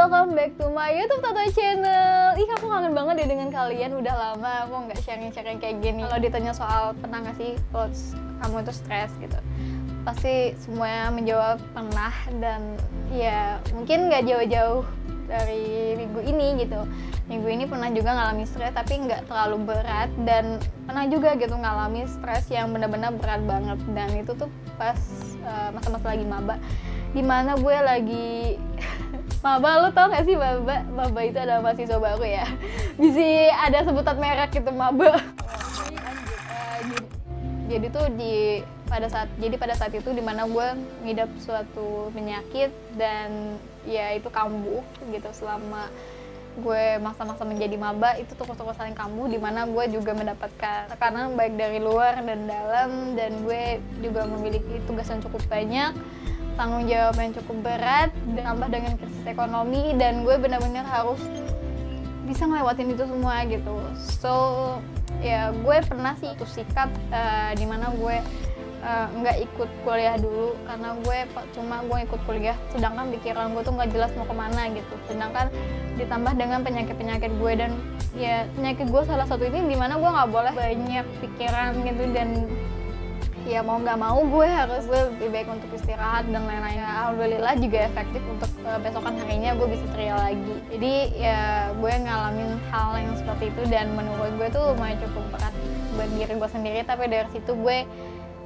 welcome back to my YouTube Tato channel. Ih, aku kangen banget deh dengan kalian. Udah lama aku nggak sharing-sharing kayak gini. Kalau ditanya soal pernah nggak sih kalau kamu itu stres gitu, pasti semuanya menjawab pernah. Dan ya mungkin nggak jauh-jauh dari minggu ini gitu. Minggu ini pernah juga ngalami stres tapi nggak terlalu berat, dan pernah juga gitu ngalami stres yang benar-benar berat banget. Dan itu tuh pas masa-masa lagi maba, dimana gue lagi maba. Lu tau gak sih maba? Maba itu adalah mahasiswa baru ya. Bisa ada sebutan merek gitu, maba. Jadi tuh pada saat itu dimana gue ngidap suatu penyakit, dan ya itu kambuh gitu. Selama gue masa-masa menjadi maba itu tuh saling kambuh, dimana gue juga mendapatkan tekanan baik dari luar dan dalam, dan gue juga memiliki tugas yang cukup banyak, tanggung jawab yang cukup berat, ditambah dengan krisis ekonomi, dan gue benar-benar harus bisa ngelewatin itu semua gitu. So ya gue pernah sih itu sikap dimana gue nggak ikut kuliah dulu, karena gue ikut kuliah sedangkan pikiran gue tuh nggak jelas mau kemana gitu. Sedangkan ditambah dengan penyakit gue, dan ya penyakit gue salah satu ini dimana gue nggak boleh banyak pikiran gitu, dan ya mau nggak mau gue lebih baik untuk istirahat dan lain-lain. Alhamdulillah juga efektif untuk besokan harinya gue bisa ceria lagi. Jadi ya gue ngalamin hal yang seperti itu, dan menurut gue tuh lumayan cukup berat buat diri gue sendiri. Tapi dari situ gue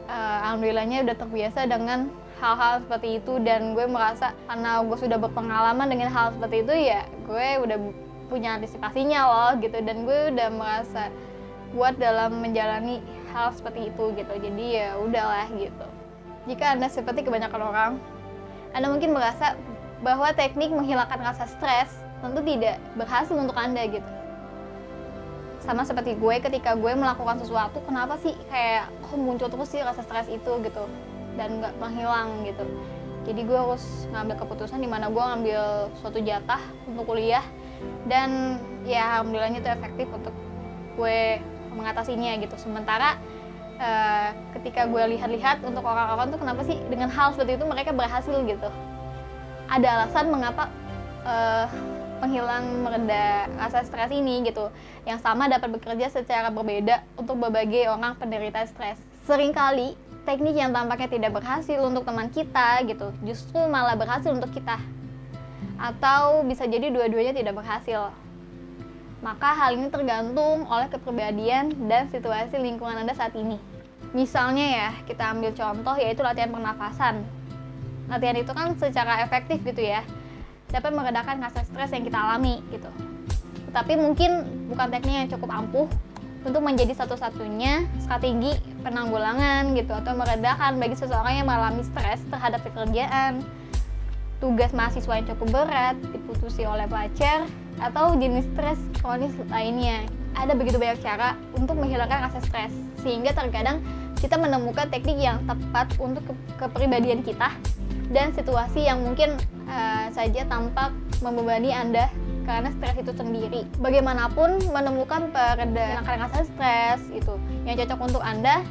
alhamdulillahnya udah terbiasa dengan hal-hal seperti itu, dan gue merasa karena gue sudah berpengalaman dengan hal seperti itu, ya gue udah punya antisipasinya loh gitu, dan gue udah merasa kuat dalam menjalani hal seperti itu gitu. Jadi ya udahlah gitu. Jika Anda seperti kebanyakan orang, Anda mungkin merasa bahwa teknik menghilangkan rasa stres tentu tidak berhasil untuk Anda gitu. Sama seperti gue, ketika gue melakukan sesuatu, kenapa sih kayak muncul terus sih rasa stres itu gitu, dan nggak menghilang gitu. Jadi gue harus ngambil keputusan dimana gue ngambil suatu jatah untuk kuliah, dan ya alhamdulillahnya itu efektif untuk gue mengatasinya gitu. Sementara ketika gue lihat-lihat untuk orang-orang tuh kenapa sih dengan hal seperti itu mereka berhasil gitu. Ada alasan mengapa penghilang mereda rasa stres ini gitu, yang sama dapat bekerja secara berbeda untuk berbagai orang penderita stres. Seringkali teknik yang tampaknya tidak berhasil untuk teman kita gitu justru malah berhasil untuk kita, atau bisa jadi dua-duanya tidak berhasil. Maka hal ini tergantung oleh kepribadian dan situasi lingkungan Anda saat ini. Misalnya ya, kita ambil contoh yaitu latihan pernafasan. Latihan itu kan secara efektif gitu ya, dapat meredakan rasa stres yang kita alami gitu. Tapi mungkin bukan teknik yang cukup ampuh untuk menjadi satu-satunya strategi penanggulangan gitu, atau meredakan bagi seseorang yang mengalami stres terhadap pekerjaan, tugas mahasiswa yang cukup berat, diputusi oleh pacar, atau jenis stres kronis lainnya. Ada begitu banyak cara untuk menghilangkan rasa stres, sehingga terkadang kita menemukan teknik yang tepat untuk kepribadian kita dan situasi yang mungkin saja tampak membebani Anda karena stres itu sendiri. Bagaimanapun, menemukan pereda rasa stres itu yang cocok untuk Anda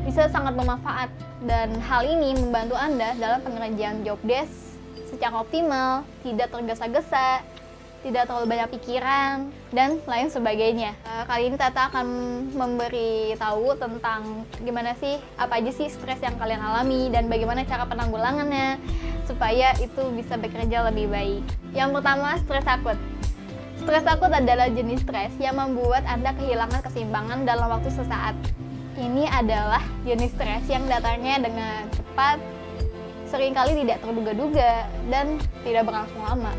bisa sangat bermanfaat, dan hal ini membantu Anda dalam pengerjaan job desk secara optimal, tidak tergesa-gesa, tidak terlalu banyak pikiran, dan lain sebagainya. Kali ini Tata akan memberi tahu tentang gimana sih, apa aja sih stres yang kalian alami, dan bagaimana cara penanggulangannya supaya itu bisa bekerja lebih baik. Yang pertama, stres akut. Stres akut adalah jenis stres yang membuat Anda kehilangan keseimbangan dalam waktu sesaat. Ini adalah jenis stres yang datangnya dengan cepat, seringkali tidak terduga-duga, dan tidak berlangsung lama,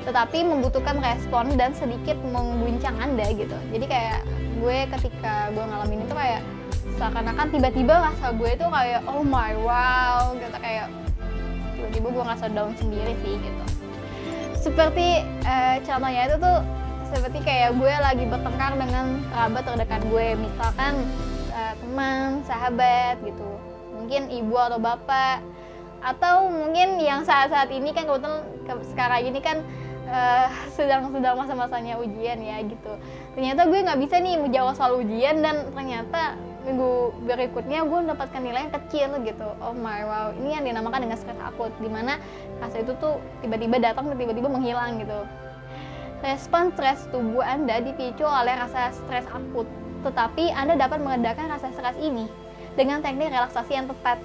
tetapi membutuhkan respon dan sedikit mengguncang Anda gitu. Jadi kayak gue ketika gue ngalamin itu kayak seakan-akan tiba-tiba rasa gue itu kayak oh my wow gitu, kayak tiba-tiba gue ngerasa down sendiri sih gitu. Seperti contohnya itu tuh seperti kayak gue lagi bertengkar dengan kerabat terdekat gue, misalkan teman, sahabat gitu, mungkin ibu atau bapak, atau mungkin yang saat-saat ini kan kebetulan sekarang ini kan sedang masa-masanya ujian ya gitu. Ternyata gue nggak bisa nih menjawab soal ujian, dan ternyata minggu berikutnya gue mendapatkan nilai yang kecil gitu. Oh my wow, ini yang dinamakan dengan stres akut, dimana rasa itu tuh tiba-tiba datang dan tiba-tiba menghilang gitu. Respon stres tubuh Anda dipicu oleh rasa stres akut, tetapi Anda dapat meredakan rasa stres ini dengan teknik relaksasi yang tepat.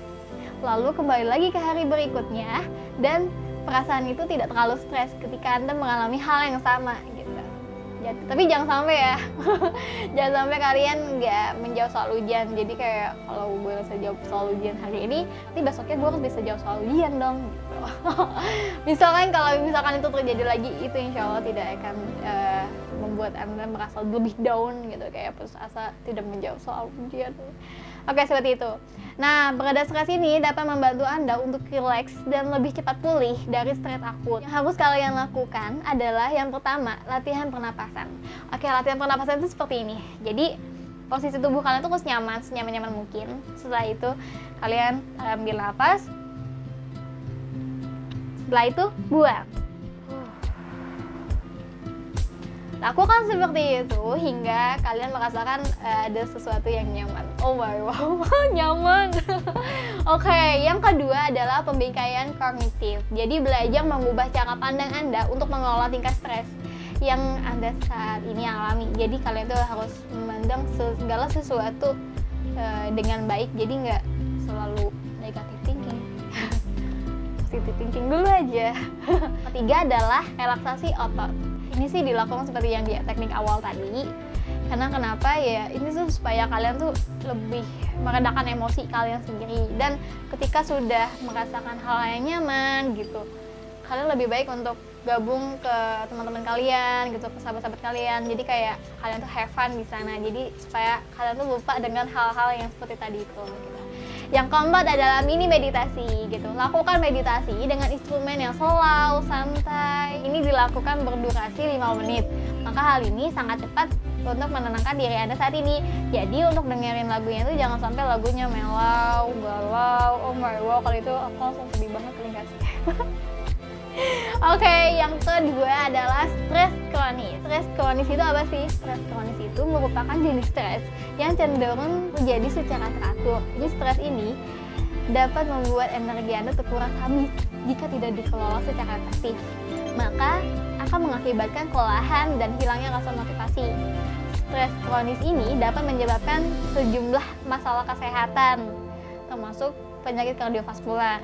Lalu kembali lagi ke hari berikutnya, dan perasaan itu tidak terlalu stres ketika Anda mengalami hal yang sama gitu. Jadi, tapi jangan sampai ya, jangan sampai kalian nggak menjawab soal ujian. Jadi kayak kalau gue bisa jawab soal ujian hari ini, nanti besoknya gue harus bisa jawab soal ujian dong. Gitu. Kalau misalkan itu terjadi lagi, itu insya Allah tidak akan membuat Anda merasa lebih down gitu, kayak putus asa tidak menjawab soal ujian. Oke, seperti itu. Nah, berada stres ini dapat membantu Anda untuk rileks dan lebih cepat pulih dari stres akut. Yang harus kalian lakukan adalah yang pertama, latihan pernapasan. Oke, latihan pernapasan itu seperti ini. Jadi, posisi tubuh kalian tuh harus nyaman, senyaman-nyaman mungkin. Setelah itu, kalian ambil napas. Setelah itu, buang. Lakukan seperti itu hingga kalian merasakan ada sesuatu yang nyaman. Oh my wow, nyaman. Oke, yang kedua adalah pembingkaian kognitif. Jadi belajar mengubah cara pandang Anda untuk mengelola tingkat stres yang Anda saat ini alami. Jadi kalian tuh harus memandang segala sesuatu dengan baik. Jadi nggak selalu negatif thinking. Positive thinking dulu aja. Ketiga adalah relaksasi otot. Ini sih dilakukan seperti yang di teknik awal tadi. Karena kenapa ya, ini tuh supaya kalian tuh lebih meredakan emosi kalian sendiri. Dan ketika sudah merasakan hal yang nyaman gitu, kalian lebih baik untuk gabung ke teman-teman kalian gitu, ke sahabat-sahabat kalian. Jadi kayak kalian tuh have fun di sana. Jadi supaya kalian tuh lupa dengan hal-hal yang seperti tadi itu gitu. Yang keempat adalah mini meditasi gitu. Lakukan meditasi dengan instrumen yang slow, santai. Ini dilakukan berdurasi 5 menit. Maka hal ini sangat cepat untuk menenangkan diri Anda saat ini. Jadi untuk dengerin lagunya itu jangan sampai lagunya melau, galau. Oh my wow, kalau itu aku langsung sedih banget telinga sih. Oke, yang kedua adalah stres kronis. Stres kronis itu apa sih? Stres kronis itu merupakan jenis stres yang cenderung terjadi secara teratur. Jadi stres ini dapat membuat energi Anda terkuras habis jika tidak dikelola secara efektif. Maka akan mengakibatkan kelelahan dan hilangnya rasa motivasi. Stres kronis ini dapat menyebabkan sejumlah masalah kesehatan, termasuk penyakit kardiovaskular,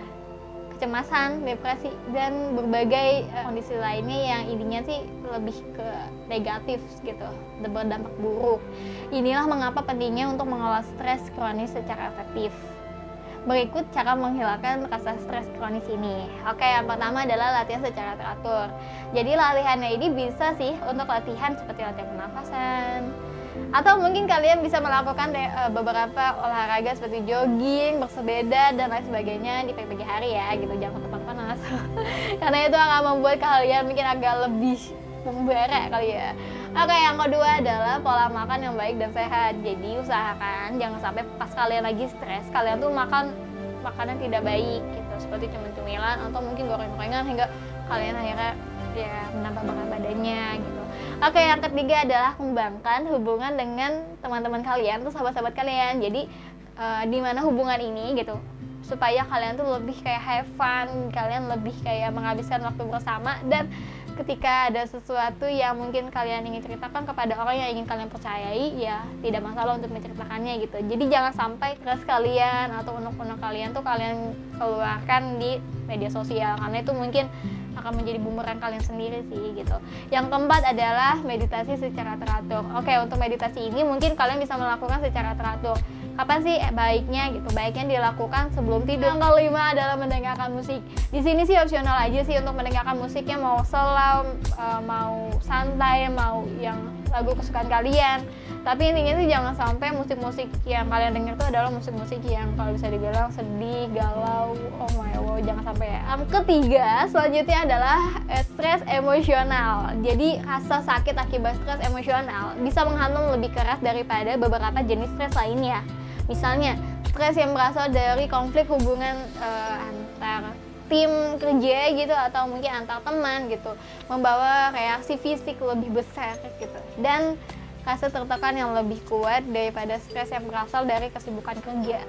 kecemasan, depresi, dan berbagai kondisi lainnya yang intinya sih lebih ke negatif gitu, berdampak buruk. Inilah mengapa pentingnya untuk mengelola stres kronis secara efektif. Berikut cara menghilangkan rasa stres kronis ini. Oke, yang pertama adalah latihan secara teratur. Jadi latihannya ini bisa sih untuk latihan seperti latihan pernafasan, atau mungkin kalian bisa melakukan beberapa olahraga seperti jogging, bersepeda, dan lain sebagainya di pagi hari ya gitu, jangan ke tempat panas. Karena itu akan membuat kalian mungkin agak lebih membara kali ya. Oke, yang kedua adalah pola makan yang baik dan sehat. Jadi usahakan jangan sampai pas kalian lagi stres, kalian tuh makan makanan tidak baik gitu, seperti cemil-cemilan atau mungkin goreng-gorengan hingga kalian akhirnya ya menambah berat badannya gitu. Oke, yang ketiga adalah kembangkan hubungan dengan teman-teman kalian, tuh sahabat-sahabat kalian. Jadi di mana hubungan ini gitu, supaya kalian tuh lebih kayak have fun, kalian lebih kayak menghabiskan waktu bersama, dan ketika ada sesuatu yang mungkin kalian ingin ceritakan kepada orang yang ingin kalian percayai, ya tidak masalah untuk menceritakannya gitu. Jadi jangan sampai stres kalian atau unek-unek kalian tuh kalian keluarkan di media sosial, karena itu mungkin akan menjadi bumerang kalian sendiri sih gitu. Yang keempat adalah meditasi secara teratur. Oke, untuk meditasi ini mungkin kalian bisa melakukan secara teratur. Kapan sih baiknya gitu? Baiknya dilakukan sebelum tidur. Yang kelima adalah mendengarkan musik. Di sini sih opsional aja sih untuk mendengarkan musiknya, mau slow, mau santai, mau yang lagu kesukaan kalian. Tapi intinya sih jangan sampai musik-musik yang kalian dengar itu adalah musik-musik yang kalau bisa dibilang sedih, galau. Oh my wow, jangan sampai ya. Ketiga, selanjutnya adalah stres emosional. Jadi rasa sakit akibat stres emosional bisa menghantam lebih keras daripada beberapa jenis stres lainnya. Misalnya, stres yang berasal dari konflik hubungan antar tim kerja gitu, atau mungkin antar teman gitu, membawa reaksi fisik lebih besar gitu. Dan rasa tertekan yang lebih kuat daripada stres yang berasal dari kesibukan kerja,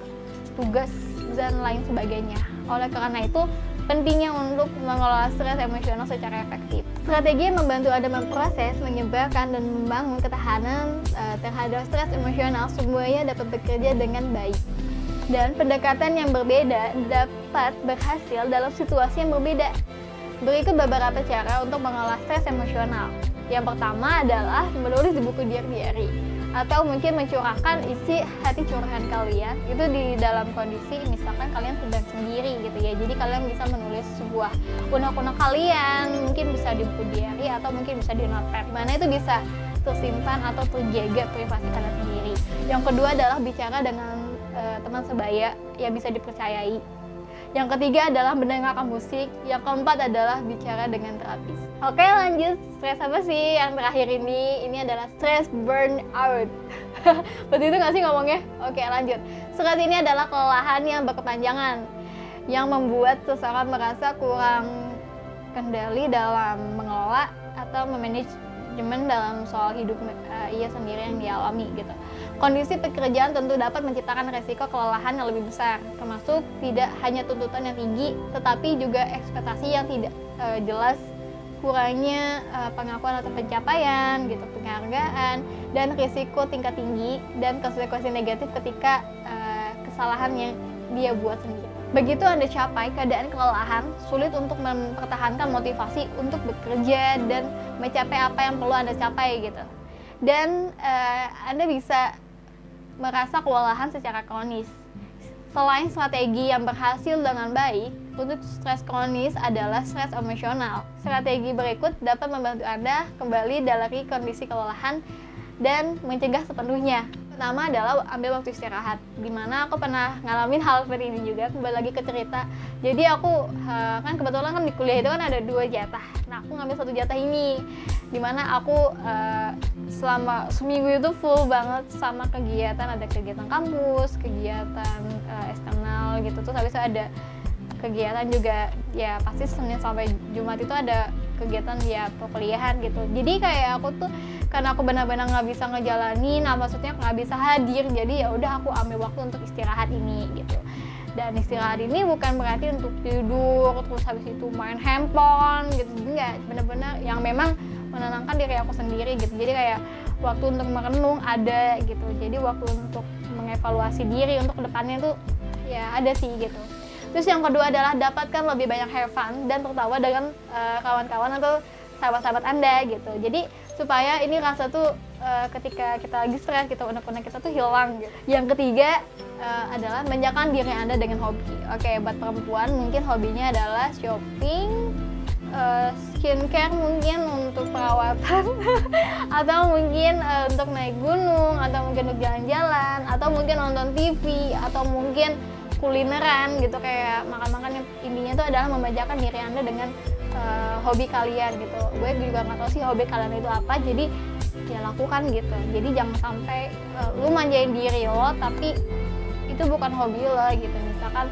tugas, dan lain sebagainya. Oleh karena itu, pentingnya untuk mengelola stres emosional secara efektif. Strategi yang membantu Anda memproses, menyebarkan, dan membangun ketahanan terhadap stres emosional semuanya dapat bekerja dengan baik. Dan pendekatan yang berbeda dapat berhasil dalam situasi yang berbeda. Berikut beberapa cara untuk mengelola stres emosional. Yang pertama adalah menulis di buku diary, atau mungkin mencurahkan isi hati curahan kalian itu di dalam kondisi misalkan kalian sedang sendiri gitu ya. Jadi kalian bisa menulis sebuah unek-unek kalian, mungkin bisa di buku diary atau mungkin bisa di notepad, mana itu bisa tersimpan atau terjaga privasi kalian sendiri. Yang kedua adalah bicara dengan teman sebaya yang bisa dipercayai. Yang ketiga adalah mendengarkan musik. Yang keempat adalah bicara dengan terapis. Oke, lanjut. Stres apa sih yang terakhir ini? Ini adalah stress burnout. Betul itu nggak sih ngomongnya? Oke, lanjut. Stres ini adalah kelelahan yang berkepanjangan yang membuat seseorang merasa kurang kendali dalam mengelola atau memanajemen dalam soal hidup ia sendiri yang dialami gitu. Kondisi pekerjaan tentu dapat menciptakan resiko kelelahan yang lebih besar, termasuk tidak hanya tuntutan yang tinggi, tetapi juga ekspektasi yang tidak jelas, kurangnya pengakuan atau pencapaian, gitu, penghargaan, dan risiko tingkat tinggi dan konsekuensi negatif ketika kesalahan yang dia buat sendiri. Begitu Anda capai keadaan kelelahan, sulit untuk mempertahankan motivasi untuk bekerja dan mencapai apa yang perlu Anda capai gitu. Dan Anda bisa merasa kelelahan secara kronis. Selain strategi yang berhasil dengan baik untuk stres kronis adalah stres emosional. Strategi berikut dapat membantu Anda kembali dari kondisi kelelahan dan mencegah sepenuhnya. Pertama adalah ambil waktu istirahat, dimana aku pernah ngalamin hal seperti ini juga. Kembali lagi ke cerita, jadi aku kan kebetulan kan di kuliah itu kan ada 2 jatah. Nah, aku ngambil 1 jatah ini, dimana aku selama seminggu itu full banget sama kegiatan. Ada kegiatan kampus, kegiatan eksternal gitu, terus habis itu ada kegiatan juga ya pasti Senin sampai Jumat itu ada kegiatan ya perkuliahan gitu. Jadi kayak aku tuh karena aku benar-benar nggak bisa ngejalanin, maksudnya nggak bisa hadir, jadi ya udah aku ambil waktu untuk istirahat ini gitu. Dan istirahat ini bukan berarti untuk tidur terus habis itu main handphone gitu, enggak, benar-benar yang memang menenangkan diri aku sendiri gitu. Jadi kayak waktu untuk merenung ada gitu, jadi waktu untuk mengevaluasi diri untuk kedepannya tuh ya ada sih gitu. Terus yang kedua adalah dapatkan lebih banyak have fun dan tertawa dengan kawan-kawan atau sahabat-sahabat Anda gitu. Jadi supaya ini rasa tuh ketika kita lagi stres, kita unek-unek kita tuh hilang gitu. Yang ketiga adalah menjaga diri Anda dengan hobi. Oke, buat perempuan mungkin hobinya adalah shopping, skincare mungkin untuk perawatan atau mungkin untuk naik gunung, atau mungkin untuk jalan-jalan, atau mungkin nonton TV, atau mungkin kulineran gitu, kayak makan-makan yang intinya itu adalah membajakan diri Anda dengan hobi kalian gitu. Gue juga nggak tahu sih hobi kalian itu apa, jadi ya lakukan gitu. Jadi jangan sampai lu manjain diri lo tapi itu bukan hobi lo gitu. Misalkan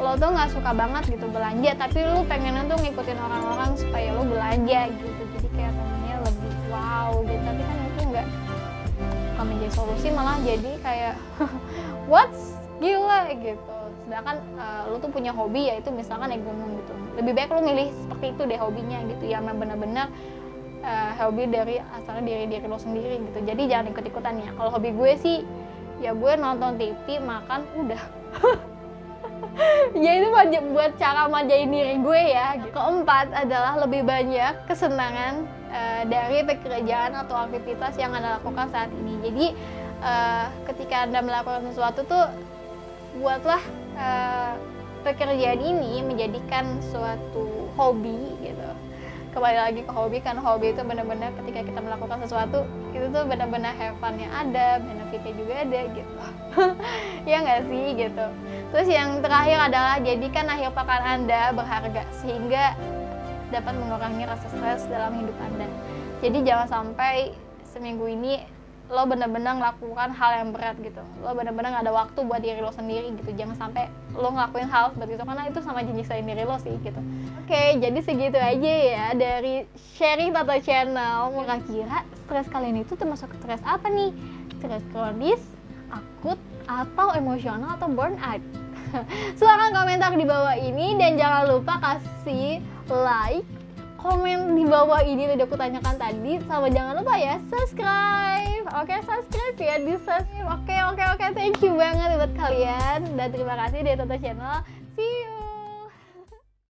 lo tuh nggak suka banget gitu belanja, tapi lu pengennya tuh ngikutin orang-orang supaya lo belanja gitu. Jadi kayak temennya lebih wow gitu, tapi kan itu nggak menjadi solusi, malah jadi kayak what's gila gitu. Sedangkan lu tuh punya hobi yaitu misalkan naik gunung gitu, lebih baik lu milih seperti itu deh hobinya gitu, yang benar-benar hobi dari asalnya diri lo sendiri gitu. Jadi jangan ikut-ikutan ya. Kalau hobi gue sih ya gue nonton TV, makan, udah. Ya itu buat cara manjain diri gue ya. Keempat adalah lebih banyak kesenangan dari pekerjaan atau aktivitas yang Anda lakukan saat ini. Jadi ketika Anda melakukan sesuatu tuh buatlah pekerjaan ini menjadikan suatu hobi gitu. Kembali lagi ke hobi, kan hobi itu benar-benar ketika kita melakukan sesuatu itu tuh benar-benar have fun-nya ada, benefitnya juga ada gitu. Ya nggak sih gitu. Terus yang terakhir adalah jadikan akhir pekan Anda berharga sehingga dapat mengurangi rasa stres dalam hidup Anda. Jadi jangan sampai seminggu ini lo benar-benar ngelakukan hal yang berat gitu, lo benar-benar nggak ada waktu buat diri lo sendiri gitu. Jangan sampai lo ngelakuin hal seperti itu, karena itu sama nyiksain diri lo sih gitu. Oke, jadi segitu aja ya dari sharing Tato Channel. Kira-kira stres kalian itu termasuk stres apa nih? Stres kronis, akut, atau emosional, atau burnout? Silahkan komentar di bawah ini, dan jangan lupa kasih like, komen di bawah ini udah aku tanyakan tadi, sama jangan lupa ya subscribe. Oke, subscribe ya, di subscribe. Oke, thank you banget buat kalian, dan terima kasih dari Toto Channel. See you.